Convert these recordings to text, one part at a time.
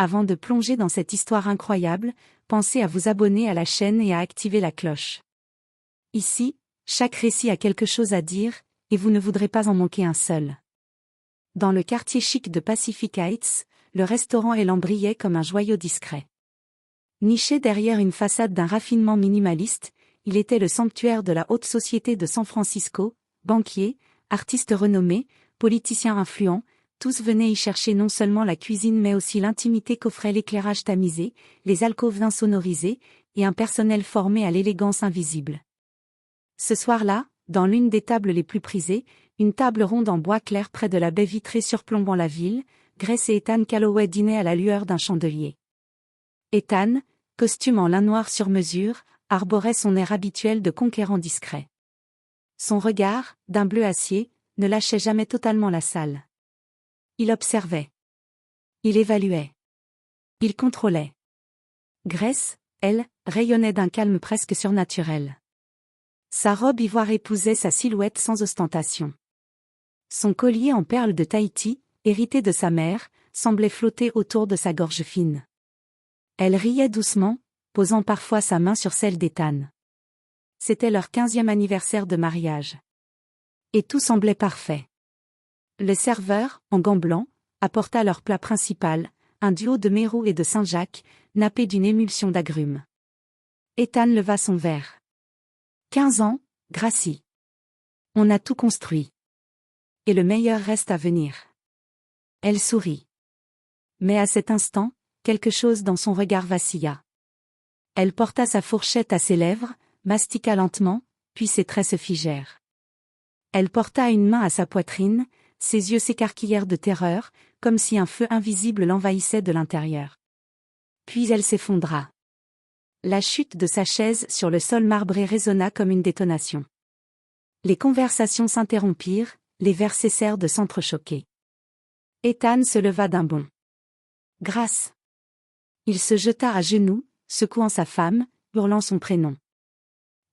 Avant de plonger dans cette histoire incroyable, pensez à vous abonner à la chaîne et à activer la cloche. Ici, chaque récit a quelque chose à dire, et vous ne voudrez pas en manquer un seul. Dans le quartier chic de Pacific Heights, le restaurant Elan brillait comme un joyau discret. Niché derrière une façade d'un raffinement minimaliste, il était le sanctuaire de la haute société de San Francisco. Banquiers, artistes renommés, politiciens influents, tous venaient y chercher non seulement la cuisine mais aussi l'intimité qu'offrait l'éclairage tamisé, les alcôves insonorisées, et un personnel formé à l'élégance invisible. Ce soir-là, dans l'une des tables les plus prisées, une table ronde en bois clair près de la baie vitrée surplombant la ville, Grace et Ethan Calloway dînaient à la lueur d'un chandelier. Ethan, costume en lin noir sur mesure, arborait son air habituel de conquérant discret. Son regard, d'un bleu acier, ne lâchait jamais totalement la salle. Il observait. Il évaluait. Il contrôlait. Grace, elle, rayonnait d'un calme presque surnaturel. Sa robe ivoire épousait sa silhouette sans ostentation. Son collier en perles de Tahiti, hérité de sa mère, semblait flotter autour de sa gorge fine. Elle riait doucement, posant parfois sa main sur celle d'Ethan. C'était leur 15e anniversaire de mariage. Et tout semblait parfait. Le serveur, en gants blancs, apporta leur plat principal, un duo de mérou et de Saint-Jacques, nappé d'une émulsion d'agrumes. Ethan leva son verre. 15 ans, Gracie. On a tout construit. Et le meilleur reste à venir. Elle sourit. Mais à cet instant, quelque chose dans son regard vacilla. Elle porta sa fourchette à ses lèvres, mastiqua lentement, puis ses traits se figèrent. Elle porta une main à sa poitrine, ses yeux s'écarquillèrent de terreur, comme si un feu invisible l'envahissait de l'intérieur. Puis elle s'effondra. La chute de sa chaise sur le sol marbré résonna comme une détonation. Les conversations s'interrompirent, les verres cessèrent de s'entrechoquer. Ethan se leva d'un bond. Grace. Il se jeta à genoux, secouant sa femme, hurlant son prénom.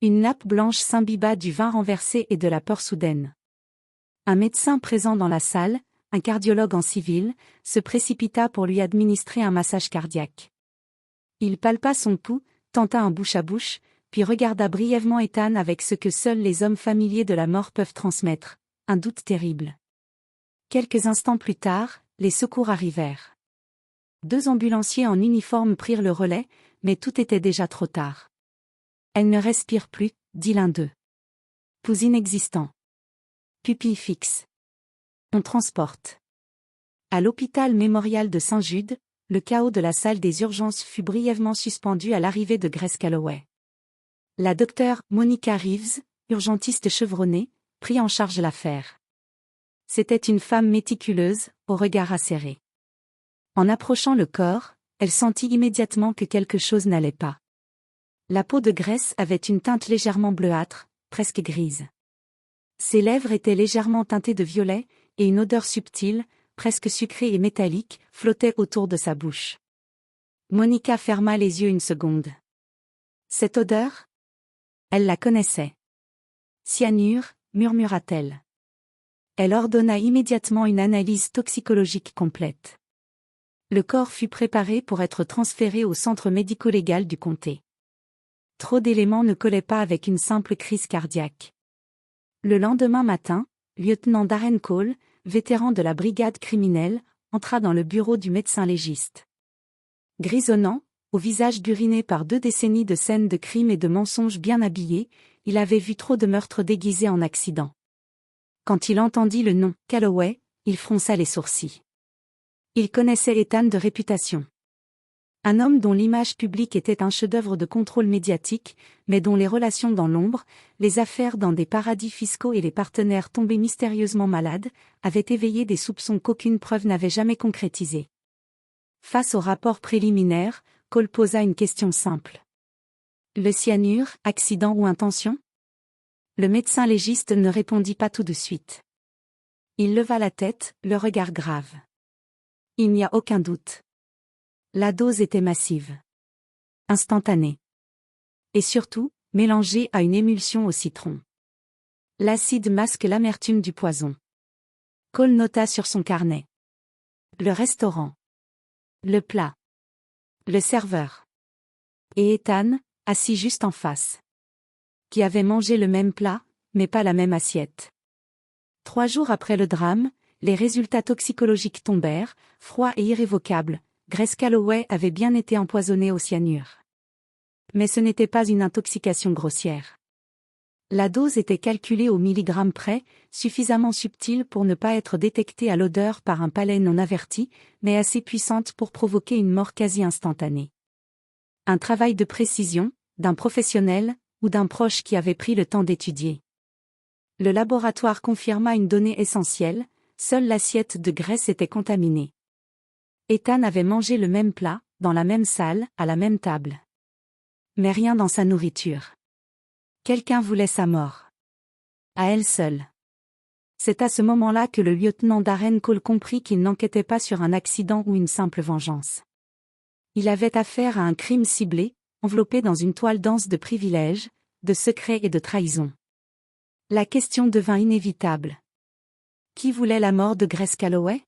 Une nappe blanche s'imbiba du vin renversé et de la peur soudaine. Un médecin présent dans la salle, un cardiologue en civil, se précipita pour lui administrer un massage cardiaque. Il palpa son pouls, tenta un bouche-à-bouche, puis regarda brièvement Ethan avec ce que seuls les hommes familiers de la mort peuvent transmettre, un doute terrible. Quelques instants plus tard, les secours arrivèrent. 2 ambulanciers en uniforme prirent le relais, mais tout était déjà trop tard. Elle ne respire plus, dit l'un d'eux. Pouls inexistant. Pupille fixe. On transporte. À l'hôpital mémorial de Saint-Jude, le chaos de la salle des urgences fut brièvement suspendu à l'arrivée de Grace Calloway. La docteure Monica Reeves, urgentiste chevronnée, prit en charge l'affaire. C'était une femme méticuleuse, au regard acéré. En approchant le corps, elle sentit immédiatement que quelque chose n'allait pas. La peau de Grace avait une teinte légèrement bleuâtre, presque grise. Ses lèvres étaient légèrement teintées de violet, et une odeur subtile, presque sucrée et métallique, flottait autour de sa bouche. Monica ferma les yeux une seconde. Cette odeur? Elle la connaissait. Cyanure, murmura-t-elle. Elle ordonna immédiatement une analyse toxicologique complète. Le corps fut préparé pour être transféré au centre médico-légal du comté. Trop d'éléments ne collaient pas avec une simple crise cardiaque. Le lendemain matin, lieutenant Darren Cole, vétéran de la brigade criminelle, entra dans le bureau du médecin légiste. Grisonnant, au visage duriné par 2 décennies de scènes de crimes et de mensonges bien habillés, il avait vu trop de meurtres déguisés en accidents. Quand il entendit le nom « Calloway », il fronça les sourcils. Il connaissait Ethan de réputation. Un homme dont l'image publique était un chef-d'œuvre de contrôle médiatique, mais dont les relations dans l'ombre, les affaires dans des paradis fiscaux et les partenaires tombés mystérieusement malades, avaient éveillé des soupçons qu'aucune preuve n'avait jamais concrétisés. Face au rapport préliminaire, Cole posa une question simple. Le cyanure, accident ou intention? Le médecin légiste ne répondit pas tout de suite. Il leva la tête, le regard grave. Il n'y a aucun doute. La dose était massive. Instantanée. Et surtout, mélangée à une émulsion au citron. L'acide masque l'amertume du poison. Cole nota sur son carnet. Le restaurant. Le plat. Le serveur. Et Ethan, assis juste en face. Qui avait mangé le même plat, mais pas la même assiette. 3 jours après le drame, les résultats toxicologiques tombèrent, froids et irrévocables. Grace Calloway avait bien été empoisonnée au cyanure. Mais ce n'était pas une intoxication grossière. La dose était calculée au milligramme près, suffisamment subtile pour ne pas être détectée à l'odeur par un palais non averti, mais assez puissante pour provoquer une mort quasi instantanée. Un travail de précision, d'un professionnel, ou d'un proche qui avait pris le temps d'étudier. Le laboratoire confirma une donnée essentielle, seule l'assiette de Grace était contaminée. Ethan avait mangé le même plat, dans la même salle, à la même table. Mais rien dans sa nourriture. Quelqu'un voulait sa mort. À elle seule. C'est à ce moment-là que le lieutenant Darren Cole comprit qu'il n'enquêtait pas sur un accident ou une simple vengeance. Il avait affaire à un crime ciblé, enveloppé dans une toile dense de privilèges, de secrets et de trahisons. La question devint inévitable. Qui voulait la mort de Grace Calloway?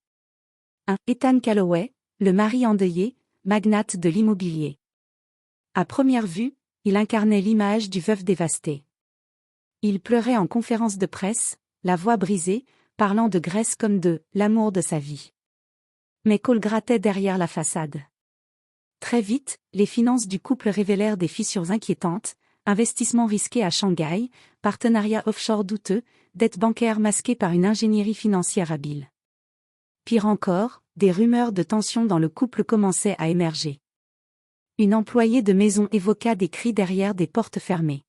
Ethan Calloway, le mari endeuillé, magnate de l'immobilier. À première vue, il incarnait l'image du veuf dévasté. Il pleurait en conférence de presse, la voix brisée, parlant de Grace comme de « l'amour de sa vie ». Mais Cole grattait derrière la façade. Très vite, les finances du couple révélèrent des fissures inquiétantes, investissements risqués à Shanghai, partenariats offshore douteux, dettes bancaires masquées par une ingénierie financière habile. Pire encore, des rumeurs de tension dans le couple commençaient à émerger. Une employée de maison évoqua des cris derrière des portes fermées.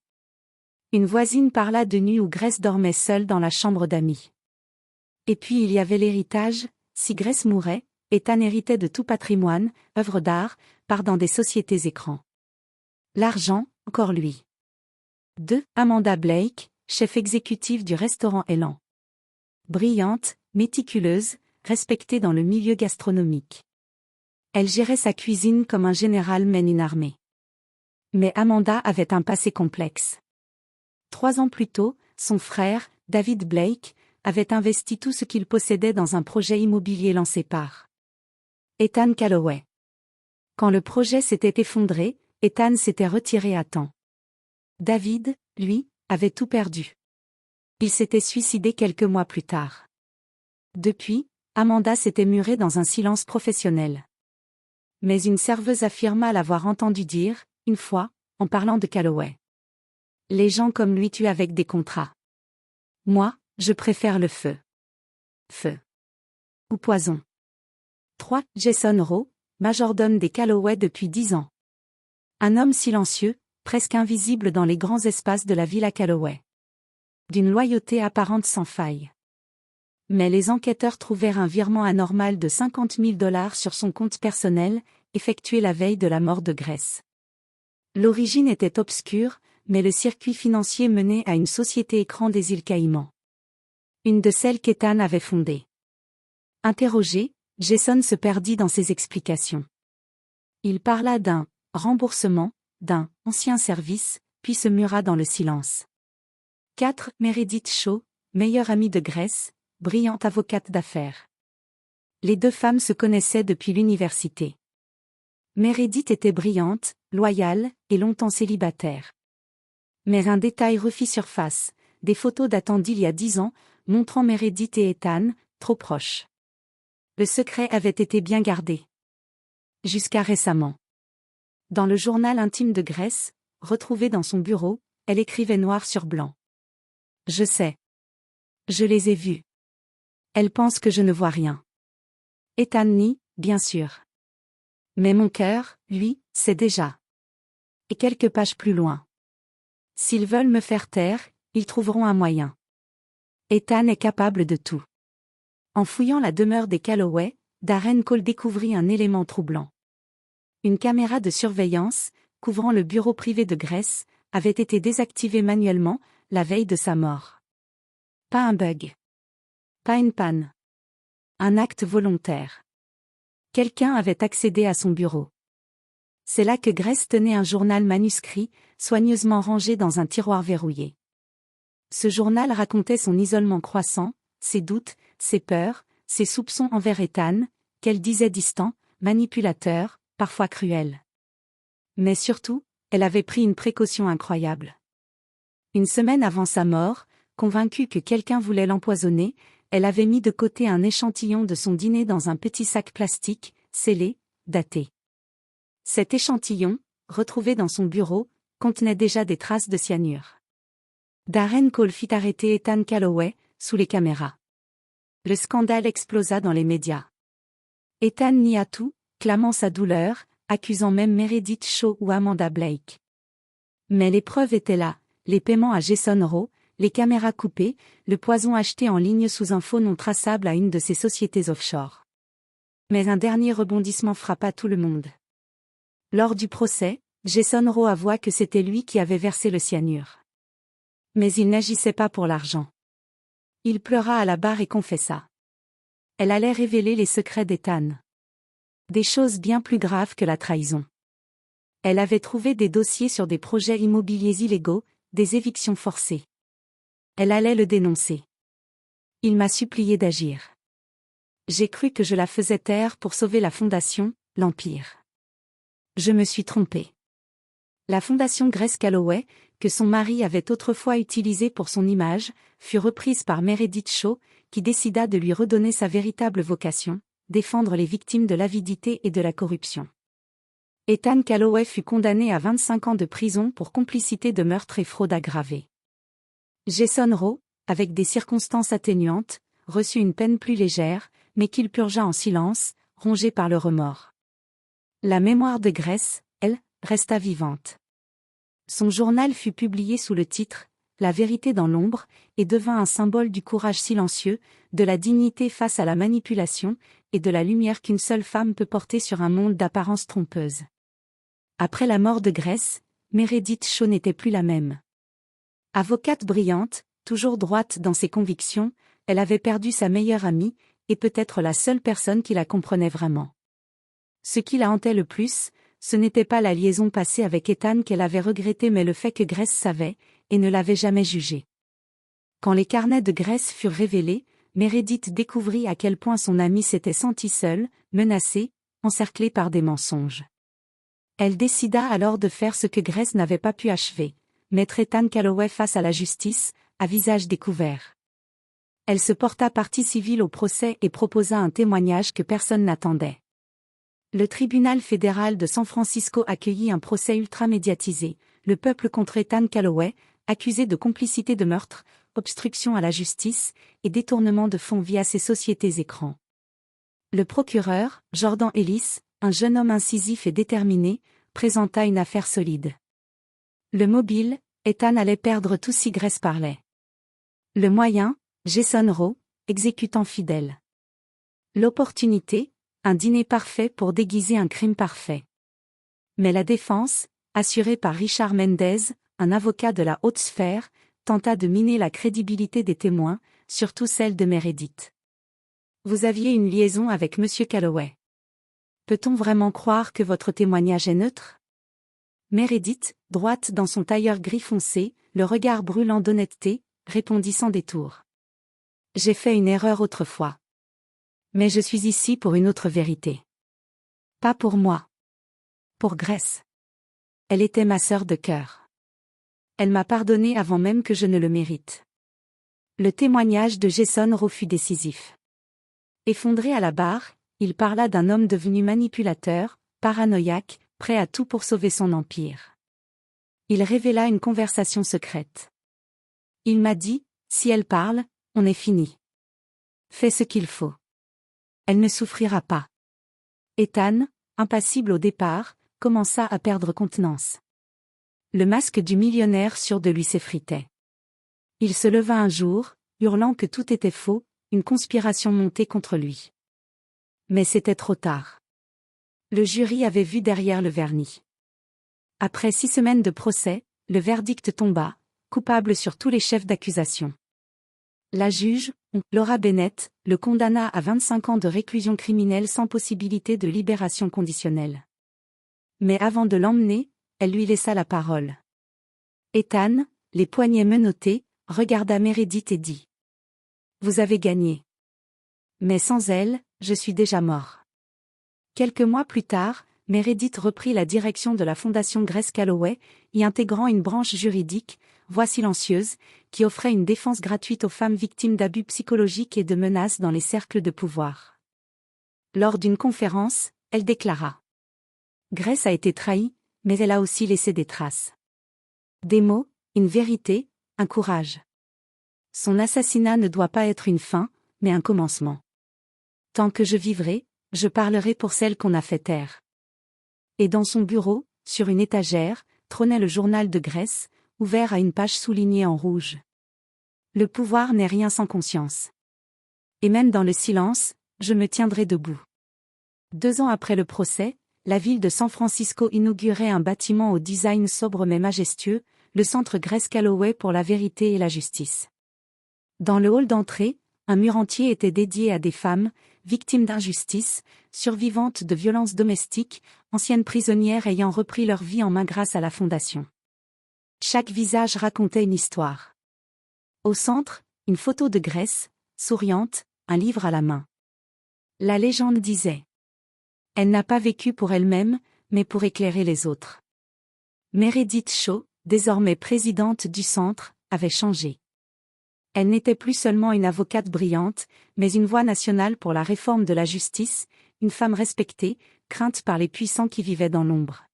Une voisine parla de nuit où Grace dormait seule dans la chambre d'amis. Et puis il y avait l'héritage, si Grace mourait, Ethan héritait de tout patrimoine, œuvres d'art, part dans des sociétés écrans. L'argent, encore lui. 2. Amanda Blake, chef exécutive du restaurant Elan. Brillante, méticuleuse, respectée dans le milieu gastronomique. Elle gérait sa cuisine comme un général mène une armée. Mais Amanda avait un passé complexe. 3 ans plus tôt, son frère, David Blake, avait investi tout ce qu'il possédait dans un projet immobilier lancé par Ethan Calloway. Quand le projet s'était effondré, Ethan s'était retiré à temps. David, lui, avait tout perdu. Il s'était suicidé quelques mois plus tard. Depuis, Amanda s'était murée dans un silence professionnel. Mais une serveuse affirma l'avoir entendu dire, une fois, en parlant de Calloway. Les gens comme lui tuent avec des contrats. Moi, je préfère le feu. Feu. Ou poison. 3. Jason Rowe, majordome des Calloway depuis 10 ans. Un homme silencieux, presque invisible dans les grands espaces de la villa Calloway. D'une loyauté apparente sans faille. Mais les enquêteurs trouvèrent un virement anormal de $50 000 sur son compte personnel, effectué la veille de la mort de Grace. L'origine était obscure, mais le circuit financier menait à une société écran des îles Caïmans. Une de celles qu'Ethan avait fondée. Interrogé, Jason se perdit dans ses explications. Il parla d'un remboursement, d'un ancien service, puis se mura dans le silence. 4. Meredith Shaw, meilleure amie de Grace, brillante avocate d'affaires. Les 2 femmes se connaissaient depuis l'université. Meredith était brillante, loyale, et longtemps célibataire. Mais un détail refit surface, des photos datant d'il y a 10 ans, montrant Meredith et Ethan, trop proches. Le secret avait été bien gardé. Jusqu'à récemment. Dans le journal intime de Grace, retrouvé dans son bureau, elle écrivait noir sur blanc. Je sais. Je les ai vus. Elle pense que je ne vois rien. Ethan nie, bien sûr. Mais mon cœur, lui, sait déjà. Et quelques pages plus loin. S'ils veulent me faire taire, ils trouveront un moyen. Ethan est capable de tout. En fouillant la demeure des Calloway, Darren Cole découvrit un élément troublant. Une caméra de surveillance, couvrant le bureau privé de Grace, avait été désactivée manuellement, la veille de sa mort. Pas un bug. Pas une panne. Un acte volontaire. Quelqu'un avait accédé à son bureau. C'est là que Grace tenait un journal manuscrit, soigneusement rangé dans un tiroir verrouillé. Ce journal racontait son isolement croissant, ses doutes, ses peurs, ses soupçons envers Ethan, qu'elle disait distant, manipulateur, parfois cruel. Mais surtout, elle avait pris une précaution incroyable. Une semaine avant sa mort, convaincue que quelqu'un voulait l'empoisonner, elle avait mis de côté un échantillon de son dîner dans un petit sac plastique, scellé, daté. Cet échantillon, retrouvé dans son bureau, contenait déjà des traces de cyanure. Darren Cole fit arrêter Ethan Calloway, sous les caméras. Le scandale explosa dans les médias. Ethan nia tout, clamant sa douleur, accusant même Meredith Shaw ou Amanda Blake. Mais les preuves étaient là, les paiements à Jason Rowe, les caméras coupées, le poison acheté en ligne sous un faux nom traçable à une de ces sociétés offshore. Mais un dernier rebondissement frappa tout le monde. Lors du procès, Jason Rowe avoua que c'était lui qui avait versé le cyanure. Mais il n'agissait pas pour l'argent. Il pleura à la barre et confessa. Elle allait révéler les secrets d'Ethan. Des choses bien plus graves que la trahison. Elle avait trouvé des dossiers sur des projets immobiliers illégaux, des évictions forcées. Elle allait le dénoncer. Il m'a supplié d'agir. J'ai cru que je la faisais taire pour sauver la fondation, l'Empire. Je me suis trompée. La fondation Grace Calloway, que son mari avait autrefois utilisée pour son image, fut reprise par Meredith Shaw, qui décida de lui redonner sa véritable vocation, défendre les victimes de l'avidité et de la corruption. Ethan Calloway fut condamné à 25 ans de prison pour complicité de meurtre et fraude aggravée. Jason Rowe, avec des circonstances atténuantes, reçut une peine plus légère, mais qu'il purgea en silence, rongé par le remords. La mémoire de Grace, elle, resta vivante. Son journal fut publié sous le titre « La vérité dans l'ombre » et devint un symbole du courage silencieux, de la dignité face à la manipulation, et de la lumière qu'une seule femme peut porter sur un monde d'apparence trompeuse. Après la mort de Grace, Meredith Shaw n'était plus la même. Avocate brillante, toujours droite dans ses convictions, elle avait perdu sa meilleure amie, et peut-être la seule personne qui la comprenait vraiment. Ce qui la hantait le plus, ce n'était pas la liaison passée avec Ethan qu'elle avait regretté mais le fait que Grace savait, et ne l'avait jamais jugé. Quand les carnets de Grace furent révélés, Meredith découvrit à quel point son amie s'était sentie seule, menacée, encerclée par des mensonges. Elle décida alors de faire ce que Grace n'avait pas pu achever, mettre Ethan Calloway face à la justice, à visage découvert. Elle se porta partie civile au procès et proposa un témoignage que personne n'attendait. Le tribunal fédéral de San Francisco accueillit un procès ultra-médiatisé, le peuple contre Ethan Calloway, accusé de complicité de meurtre, obstruction à la justice, et détournement de fonds via ses sociétés écrans. Le procureur, Jordan Ellis, un jeune homme incisif et déterminé, présenta une affaire solide. Le mobile, Ethan allait perdre tout si Grace parlait. Le moyen, Jason Rowe, exécutant fidèle. L'opportunité, un dîner parfait pour déguiser un crime parfait. Mais la défense, assurée par Richard Mendez, un avocat de la haute sphère, tenta de miner la crédibilité des témoins, surtout celle de Meredith. Vous aviez une liaison avec Monsieur Calloway. Peut-on vraiment croire que votre témoignage est neutre? Meredith, droite dans son tailleur gris foncé, le regard brûlant d'honnêteté, répondit sans détour. J'ai fait une erreur autrefois. Mais je suis ici pour une autre vérité. Pas pour moi. Pour Grace. Elle était ma sœur de cœur. Elle m'a pardonné avant même que je ne le mérite. Le témoignage de Jason Rowe fut décisif. Effondré à la barre, il parla d'un homme devenu manipulateur, paranoïaque, prêt à tout pour sauver son empire. Il révéla une conversation secrète. Il m'a dit, si elle parle, on est fini. Fais ce qu'il faut. Elle ne souffrira pas. Ethan, impassible au départ, commença à perdre contenance. Le masque du millionnaire sûr de lui s'effritait. Il se leva un jour, hurlant que tout était faux, une conspiration montée contre lui. Mais c'était trop tard. Le jury avait vu derrière le vernis. Après 6 semaines de procès, le verdict tomba, coupable sur tous les chefs d'accusation. La juge, Laura Bennett, le condamna à 25 ans de réclusion criminelle sans possibilité de libération conditionnelle. Mais avant de l'emmener, elle lui laissa la parole. Ethan, les poignets menottés, regarda Meredith et dit. Vous avez gagné. Mais sans elle, je suis déjà mort. Quelques mois plus tard, Meredith reprit la direction de la fondation Grace Calloway, y intégrant une branche juridique, Voix silencieuse, qui offrait une défense gratuite aux femmes victimes d'abus psychologiques et de menaces dans les cercles de pouvoir. Lors d'une conférence, elle déclara: Grace a été trahie, mais elle a aussi laissé des traces. Des mots, une vérité, un courage. Son assassinat ne doit pas être une fin, mais un commencement. Tant que je vivrai, je parlerai pour celle qu'on a fait taire. Et dans son bureau, sur une étagère, trônait le journal de Grace, ouvert à une page soulignée en rouge. Le pouvoir n'est rien sans conscience. Et même dans le silence, je me tiendrai debout. 2 ans après le procès, la ville de San Francisco inaugurait un bâtiment au design sobre mais majestueux, le centre Grace Calloway pour la vérité et la justice. Dans le hall d'entrée, un mur entier était dédié à des femmes, victimes d'injustice, survivantes de violences domestiques, anciennes prisonnières ayant repris leur vie en main grâce à la fondation. Chaque visage racontait une histoire. Au centre, une photo de Grace, souriante, un livre à la main. La légende disait: elle n'a pas vécu pour elle-même, mais pour éclairer les autres. Meredith Shaw, désormais présidente du centre, avait changé. Elle n'était plus seulement une avocate brillante, mais une voix nationale pour la réforme de la justice, une femme respectée, crainte par les puissants qui vivaient dans l'ombre.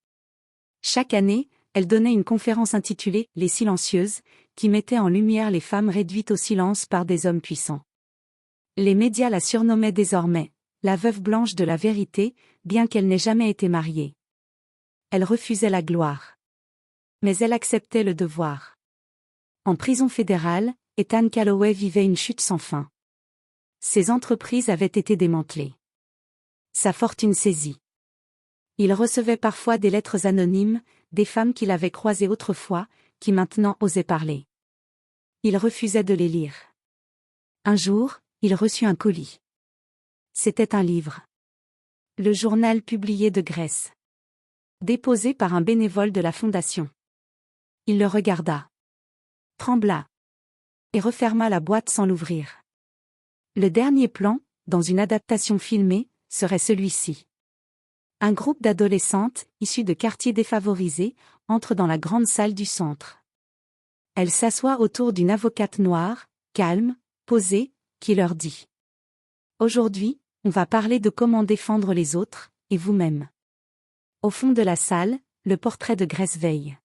Chaque année, elle donnait une conférence intitulée « Les silencieuses », qui mettait en lumière les femmes réduites au silence par des hommes puissants. Les médias la surnommaient désormais « la veuve blanche de la vérité », bien qu'elle n'ait jamais été mariée. Elle refusait la gloire. Mais elle acceptait le devoir. En prison fédérale, Ethan Calloway vivait une chute sans fin. Ses entreprises avaient été démantelées. Sa fortune saisie. Il recevait parfois des lettres anonymes, des femmes qu'il avait croisées autrefois, qui maintenant osaient parler. Il refusait de les lire. Un jour, il reçut un colis. C'était un livre. Le journal publié de Grace. Déposé par un bénévole de la fondation. Il le regarda. Trembla. Et referma la boîte sans l'ouvrir. Le dernier plan, dans une adaptation filmée, serait celui-ci. Un groupe d'adolescentes, issues de quartiers défavorisés, entre dans la grande salle du centre. Elles s'assoient autour d'une avocate noire, calme, posée, qui leur dit: aujourd'hui, on va parler de comment défendre les autres, et vous-même. Au fond de la salle, le portrait de Grace veille.